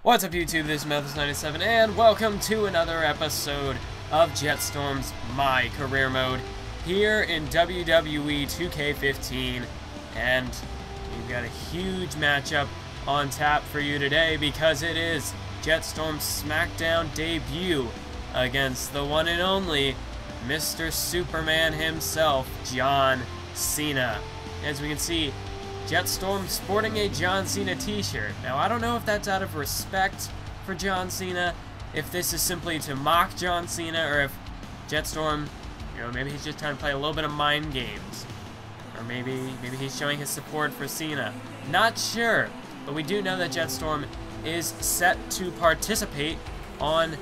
What's up YouTube, this is Memphis97 and welcome to another episode of Jett Storm's My Career Mode here in WWE 2K15, and we've got a huge matchup on tap for you today because it is Jett Storm's SmackDown debut against the one and only Mr. Superman himself, John Cena. As we can see, Jett Storm sporting a John Cena t-shirt. Now, I don't know if that's out of respect for John Cena, if this is simply to mock John Cena, or if Jett Storm, maybe he's just trying to play a little bit of mind games. Or maybe he's showing his support for Cena. Not sure, but we do know that Jett Storm is set to participate on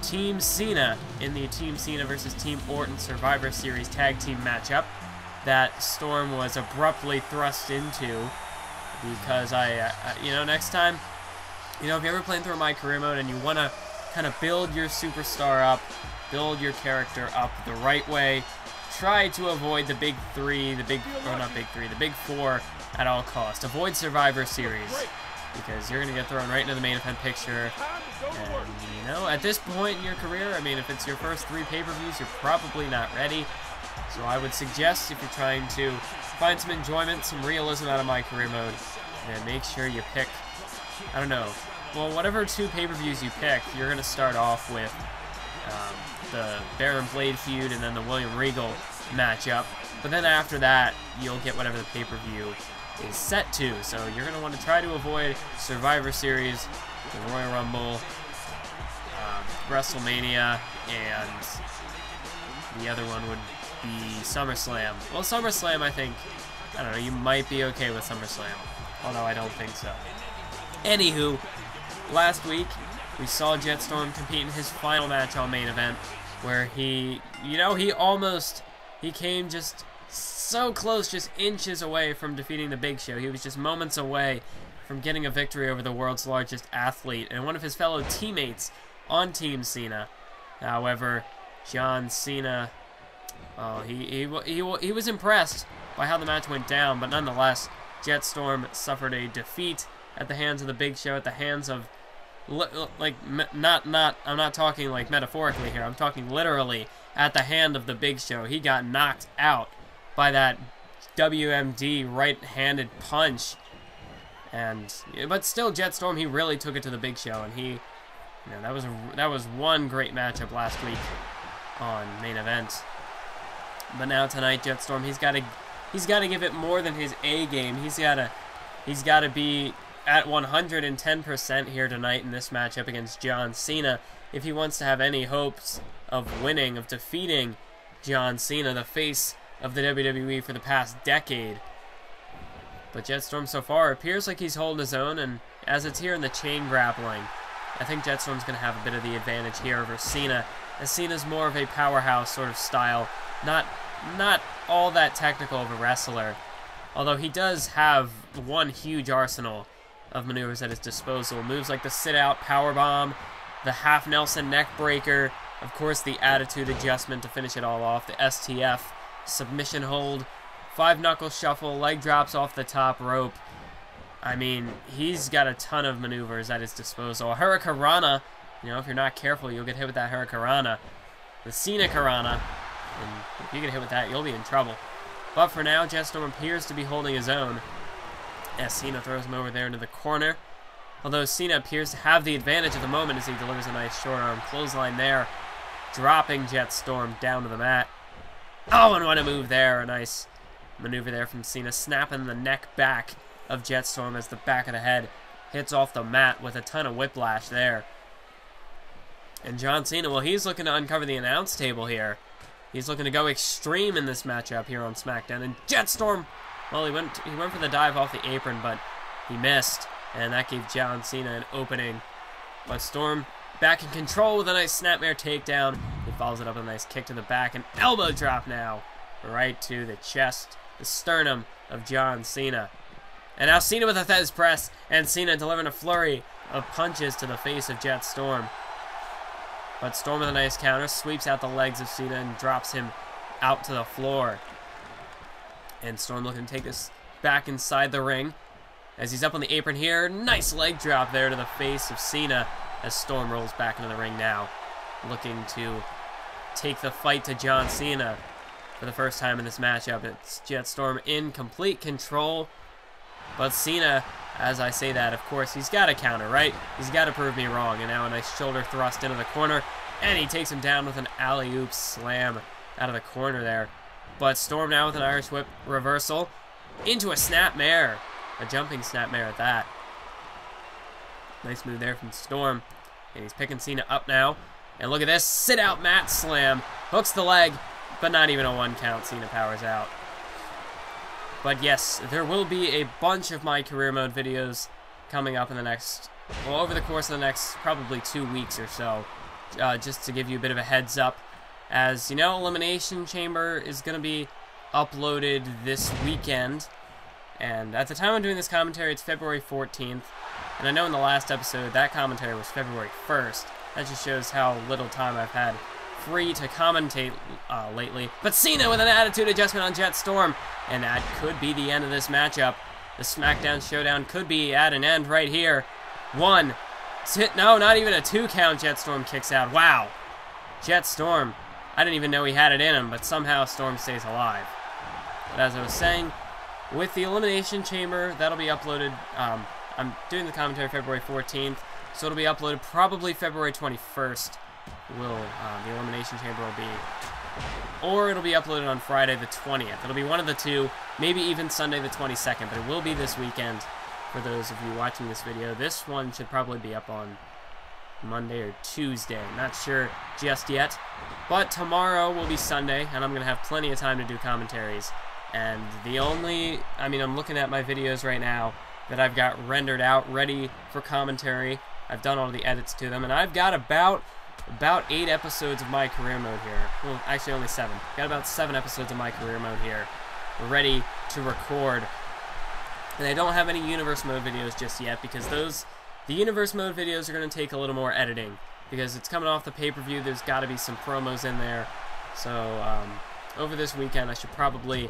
Team Cena in the Team Cena versus Team Orton Survivor Series tag team matchup that Storm was abruptly thrust into because next time, if you're ever playing through My Career Mode and you want to kind of build your superstar up, build your character up the right way, try to avoid the big four at all costs. Avoid Survivor Series because you're going to get thrown right into the main event picture. And, at this point in your career, if it's your first 3 pay-per-views, you're probably not ready. So I would suggest, if you're trying to find some enjoyment, some realism out of My Career Mode, then make sure you pick, whatever 2 pay-per-views you pick, you're going to start off with the Baron Blade feud and then the William Regal matchup. But then after that, you'll get whatever the pay-per-view is set to. So you're going to want to try to avoid Survivor Series, the Royal Rumble, WrestleMania, and the other one would be SummerSlam. Well, SummerSlam, you might be okay with SummerSlam. Although I don't think so. Anywho, last week, we saw Jett Storm compete in his final match on Main Event, where he came just so close, just inches away from defeating the Big Show. He was just moments away from getting a victory over the world's largest athlete and one of his fellow teammates on Team Cena. However, John Cena, he was impressed by how the match went down, but nonetheless, Jett Storm suffered a defeat at the hands of the Big Show, at the hands of, I'm not talking like metaphorically here, I'm talking literally at the hand of the Big Show. He got knocked out by that WMD right-handed punch, but still, Jett Storm, he really took it to the Big Show, and that was one great matchup last week on Main Event. But now tonight, Jett Storm, he's got to give it more than his A game. He's got to be at 110% here tonight in this matchup against John Cena if he wants to have any hopes of winning, of defeating John Cena, the face of the WWE for the past decade. But Jett Storm so far appears like he's holding his own, and as it's here in the chain grappling, I think Jett Storm's going to have a bit of the advantage here over Cena, as Cena's more of a powerhouse sort of style, not all that technical of a wrestler, although he does have one huge arsenal of maneuvers at his disposal. Moves like the sit-out powerbomb, the half Nelson neck breaker, of course the attitude adjustment to finish it all off, the STF submission hold, 5-knuckle shuffle, leg drops off the top rope. He's got a ton of maneuvers at his disposal. A Hurricanrana, if you're not careful, you'll get hit with that Hurricanrana. The Cena Karana, and if you get hit with that, you'll be in trouble. But for now, Jett Storm appears to be holding his own, as Cena throws him over there into the corner. Although Cena appears to have the advantage at the moment as he delivers a nice short arm clothesline there, dropping Jett Storm down to the mat. Oh, and what a move there. A nice maneuver there from Cena, snapping the neck back of Jett Storm as the back of the head hits off the mat with a ton of whiplash there. And John Cena, well, he's looking to uncover the announce table here. He's looking to go extreme in this matchup here on SmackDown. And Jett Storm, well, he went for the dive off the apron, but he missed, and that gave John Cena an opening. But Storm back in control with a nice snapmare takedown. He follows it up with a nice kick to the back, and elbow drop now right to the chest, the sternum of John Cena. And now Cena with a Thez press, and Cena delivering a flurry of punches to the face of Jett Storm. But Storm with a nice counter, sweeps out the legs of Cena and drops him out to the floor. And Storm looking to take this back inside the ring. as he's up on the apron here. Nice leg drop there to the face of Cena as Storm rolls back into the ring now, looking to take the fight to John Cena for the first time in this matchup. It's Jett Storm in complete control, but Cena, as I say that, of course, he's got to counter, right? He's got to prove me wrong, and now a nice shoulder thrust into the corner, and he takes him down with an alley-oop slam out of the corner there. But Storm now with an Irish whip reversal into a snapmare, a jumping snapmare at that. Nice move there from Storm, and he's picking Cena up now. And look at this, sit-out mat slam, hooks the leg, but not even a 1 count. Cena powers out. But yes, there will be a bunch of my career mode videos coming up in the next, well, over the course of the next probably 2 weeks or so, just to give you a bit of a heads up. As you know, Elimination Chamber is going to be uploaded this weekend, and at the time I'm doing this commentary, it's February 14th, and I know in the last episode that commentary was February 1st. That just shows how little time I've had free to commentate lately. But Cena with an attitude adjustment on Jett Storm, and that could be the end of this matchup. The SmackDown Showdown could be at an end right here. 1, 2, no, not even a 2 count. Jett Storm kicks out. Wow. Jett Storm, I didn't even know he had it in him, but somehow Storm stays alive. But as I was saying, with the Elimination Chamber, that'll be uploaded. I'm doing the commentary February 14th, so it'll be uploaded probably February 21st. The Elimination Chamber will be, or it'll be uploaded on Friday the 20th. It'll be one of the two, maybe even Sunday the 22nd, but it will be this weekend for those of you watching this video. This one should probably be up on Monday or Tuesday. Not sure just yet, but tomorrow will be Sunday, and I'm going to have plenty of time to do commentaries. And I'm looking at my videos right now that I've got rendered out, ready for commentary. I've done all the edits to them, and I've got about 8 episodes of my career mode here. Well, actually only 7. Got about 7 episodes of my career mode here, ready to record. And I don't have any universe mode videos just yet, because the universe mode videos are going to take a little more editing, because it's coming off the pay-per-view. There's got to be some promos in there. So over this weekend, I'm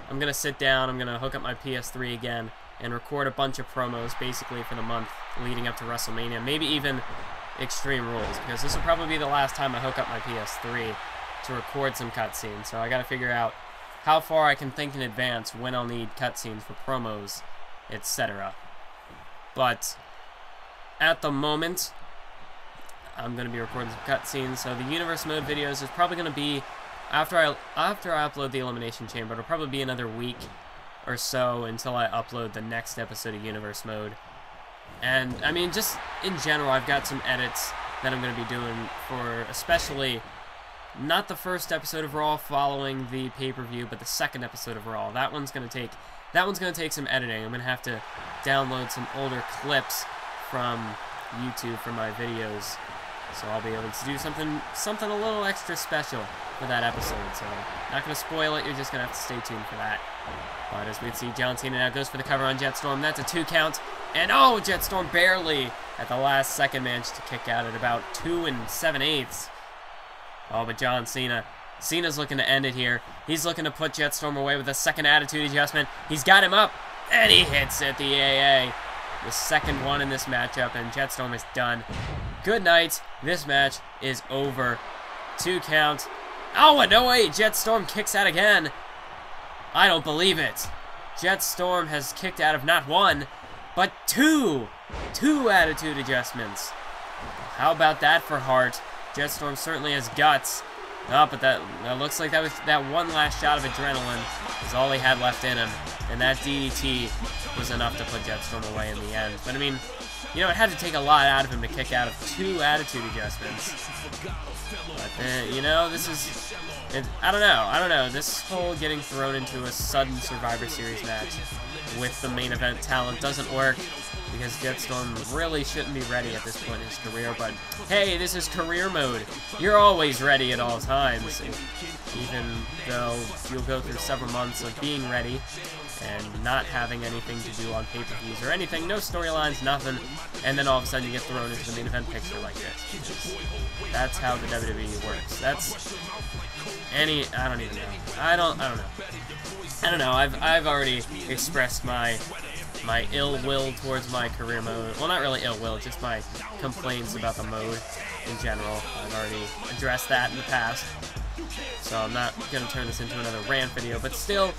going to sit down, I'm going to hook up my PS3 again, and record a bunch of promos basically for the month leading up to WrestleMania, maybe even Extreme Rules, because this will probably be the last time I hook up my PS3 to record some cutscenes. So I got to figure out how far I can think in advance when I'll need cutscenes for promos, etc. But at the moment, I'm going to be recording some cutscenes, so the Universe Mode videos is probably going to be, after I upload the Elimination Chamber, it'll probably be another week or so until I upload the next episode of Universe Mode. And, I mean, just in general, I've got some edits that I'm going to be doing for, especially, not the first episode of Raw following the pay-per-view, but the second episode of Raw. That one's going to take some editing. I'm going to have to download some older clips from YouTube for my videos, so I'll be able to do something a little extra special for that episode. So, not going to spoil it, you're just going to have to stay tuned for that. But as we see, John Cena now goes for the cover on Jett Storm. That's a 2 count. And oh, Jett Storm barely at the last second managed to kick out at about 2 7/8. Oh, but John Cena's looking to end it here. He's looking to put Jett Storm away with a second attitude adjustment. He's got him up, and he hits it, the AA. The second one in this matchup, and Jett Storm is done. Good night. This match is over. 2 count. Oh, and no way, Jett Storm kicks out again. I don't believe it. Jett Storm has kicked out of not 1, but 2. 2 attitude adjustments. How about that for heart? Jett Storm certainly has guts. Oh, but that looks like that one last shot of adrenaline is all he had left in him. And that DDT was enough to put Jett Storm away in the end. But I mean, you know, it had to take a lot out of him to kick out of 2 attitude adjustments. But, you know, I don't know. This whole getting thrown into a sudden Survivor Series match with the main event talent doesn't work, because Jett Storm really shouldn't be ready at this point in his career. But hey, this is career mode. You're always ready at all times, even though you'll go through several months of being ready and not having anything to do on pay-per-views or anything, no storylines, nothing, and then all of a sudden you get thrown into the main event picture like this. That's how the WWE works. I don't even know. I don't know. I've already expressed my my ill will towards my career mode. Well, not really ill will, just my complaints about the mode in general. I've already addressed that in the past, so I'm not going to turn this into another rant video, but still,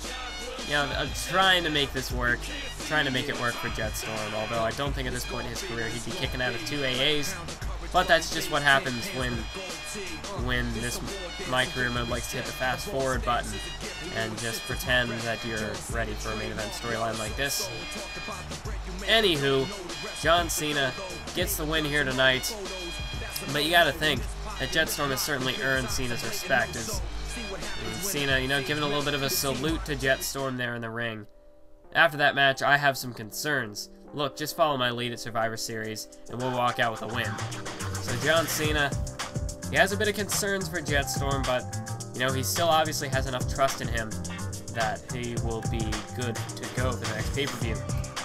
you know, I'm trying to make this work, trying to make it work for Jett Storm, although I don't think at this point in his career he'd be kicking out of 2 AAs, but that's just what happens when my career mode likes to hit the fast forward button and just pretend that you're ready for a main event storyline like this. Anywho, John Cena gets the win here tonight, but you gotta think that Jett Storm has certainly earned Cena's respect, as Cena, you know, giving a little bit of a salute to Jett Storm there in the ring. After that match, I have some concerns. Look, just follow my lead at Survivor Series, and we'll walk out with a win. So John Cena, he has a bit of concerns for Jett Storm, but, you know, he still obviously has enough trust in him that he will be good to go for the next pay-per-view.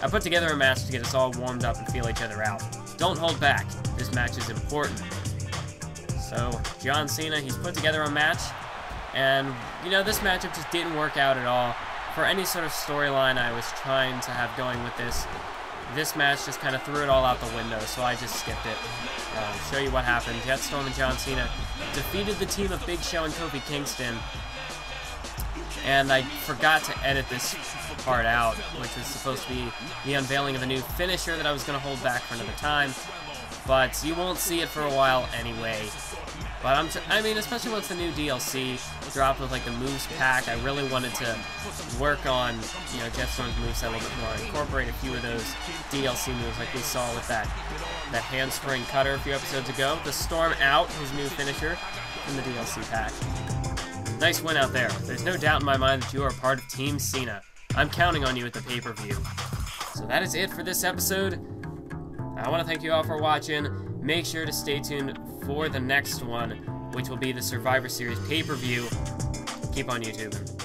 I put together a match to get us all warmed up and feel each other out. Don't hold back. This match is important. So, John Cena, he's put together a match, and, you know, this matchup just didn't work out at all. For any sort of storyline I was trying to have going with this match just kind of threw it all out the window, so I just skipped it. Show you what happened. Jett Storm and John Cena defeated the team of Big Show and Kofi Kingston, and I forgot to edit this part out, which was supposed to be the unveiling of a new finisher that I was going to hold back for another time, but you won't see it for a while anyway. But I mean, especially once the new DLC dropped with like the moves pack, I really wanted to work on, you know, Jett Storm's moveset a little bit more, incorporate a few of those DLC moves like we saw with that handspring cutter a few episodes ago. The Storm Out, his new finisher from the DLC pack. Nice win out there. There's no doubt in my mind that you are part of Team Cena. I'm counting on you at the pay-per-view. So that is it for this episode. I want to thank you all for watching. Make sure to stay tuned for the next one, which will be the Survivor Series pay-per-view. Keep on YouTubing.